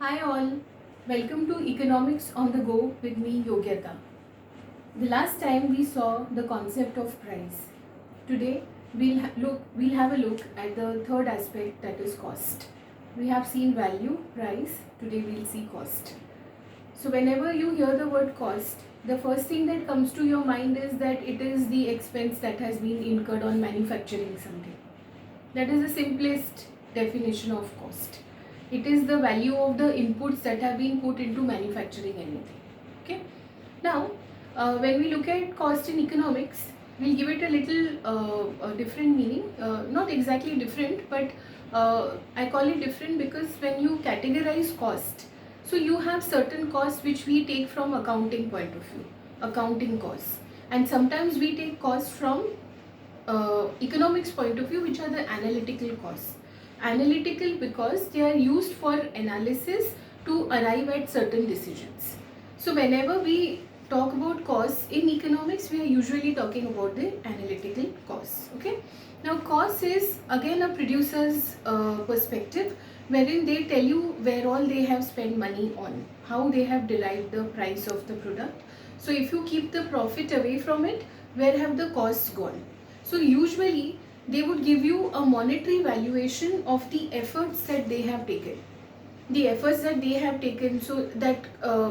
Hi all, welcome to Economics on the Go with me Yogyata. The last time we saw the concept of price. Today we'll have a look at the third aspect, that is cost. We have seen value, price, today we'll see cost. So whenever you hear the word cost, the first thing that comes to your mind is that it is the expense that has been incurred on manufacturing something. That is the simplest definition of cost. It is the value of the inputs that have been put into manufacturing anything. Okay. Now, when we look at cost in economics, we'll give it a little different meaning. Not exactly different, but I call it different because when you categorize cost, so you have certain costs which we take from accounting point of view, accounting costs, and sometimes we take costs from economics point of view, which are the analytical costs. Analytical because they are used for analysis to arrive at certain decisions. So whenever we talk about costs in economics, we are usually talking about the analytical costs. Okay. Now cost is again a producer's perspective, wherein they tell you where all they have spent money on, how they have derived the price of the product. So if you keep the profit away from it, where have the costs gone? So usually they would give you a monetary valuation of the efforts that they have taken. The efforts that they have taken, so that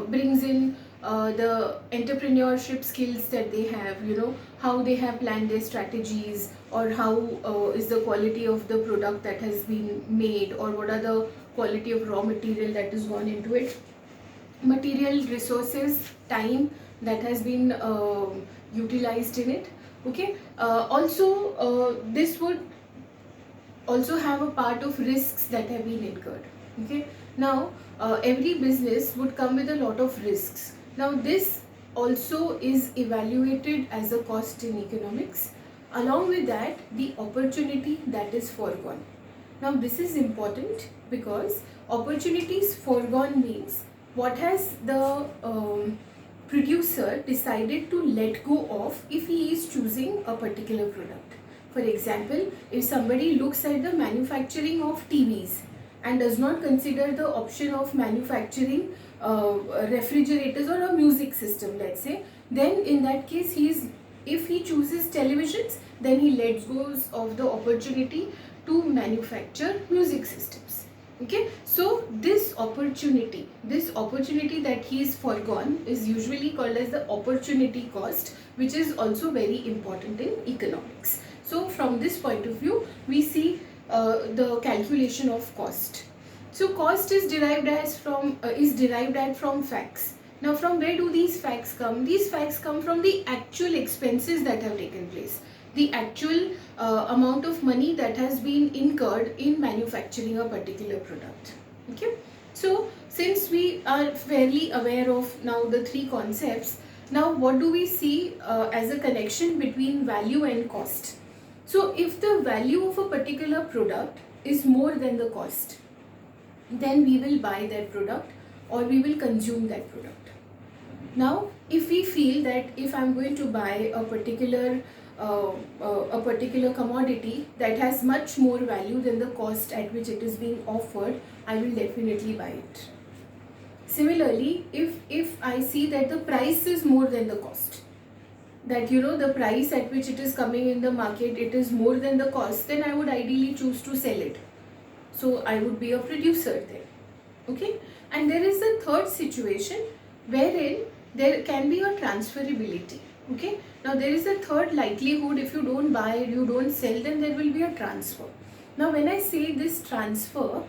brings in the entrepreneurship skills that they have, how they have planned their strategies, or how is the quality of the product that has been made, or what are the quality of raw material that is gone into it, material resources, time that has been utilized in it. Okay. This would also have a part of risks that have been incurred. Okay. Now every business would come with a lot of risks. Now this also is evaluated as a cost in economics. Along with that, the opportunity that is foregone. Now this is important because opportunities foregone means what has the producer decided to let go of if he is choosing a particular product. For example, if somebody looks at the manufacturing of TVs and does not consider the option of manufacturing refrigerators or a music system, let's say, then in that case if he chooses televisions, then he lets go of the opportunity to manufacture music systems. Okay, so this opportunity that he is foregone is usually called as the opportunity cost, which is also very important in economics. So from this point of view, we see the calculation of cost. So cost is derived from facts. Now from where do these facts come? These facts come from the actual expenses that have taken place, the actual amount of money that has been incurred in manufacturing a particular product. Okay. So since we are fairly aware of now the three concepts, now what do we see as a connection between value and cost? So if the value of a particular product is more than the cost, then we will buy that product or we will consume that product. Now if we feel that if I'm going to buy a particular commodity that has much more value than the cost at which it is being offered, I will definitely buy it. Similarly, if I see that the price is more than the cost, that the price at which it is coming in the market, it is more than the cost, then I would ideally choose to sell it. So I would be a producer there. Okay. And there is a third situation wherein there can be a transferability. Okay. Now there is a third likelihood, if you don't buy, you don't sell, then there will be a transfer. Now when I say this transfer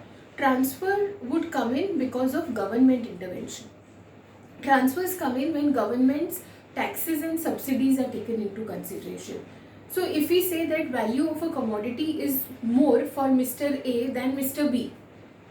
would come in because of government intervention. Transfers come in when government's taxes and subsidies are taken into consideration. So if we say that value of a commodity is more for Mr. A than Mr. B,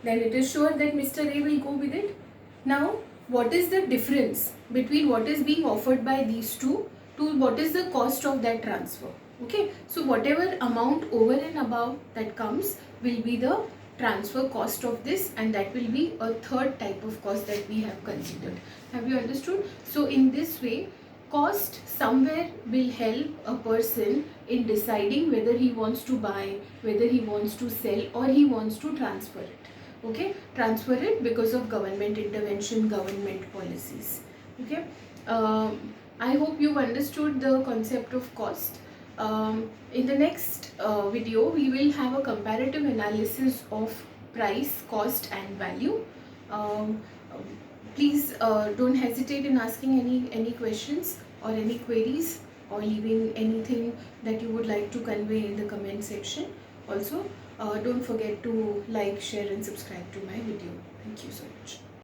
then it is sure that Mr. A will go with it. Now, what is the difference between what is being offered by these two to what is the cost of that transfer? Okay, so whatever amount over and above that comes will be the transfer cost of this, and that will be a third type of cost that we have considered. Have you understood? So in this way, cost somewhere will help a person in deciding whether he wants to buy, whether he wants to sell, or he wants to transfer it. Okay, transfer it because of government intervention, government policies. Okay, I hope you've understood the concept of cost. In the next video, we will have a comparative analysis of price, cost, and value. Um, Please don't hesitate in asking any questions or any queries, or leaving anything that you would like to convey in the comment section. Also, don't forget to like, share, and subscribe to my video. Thank you so much.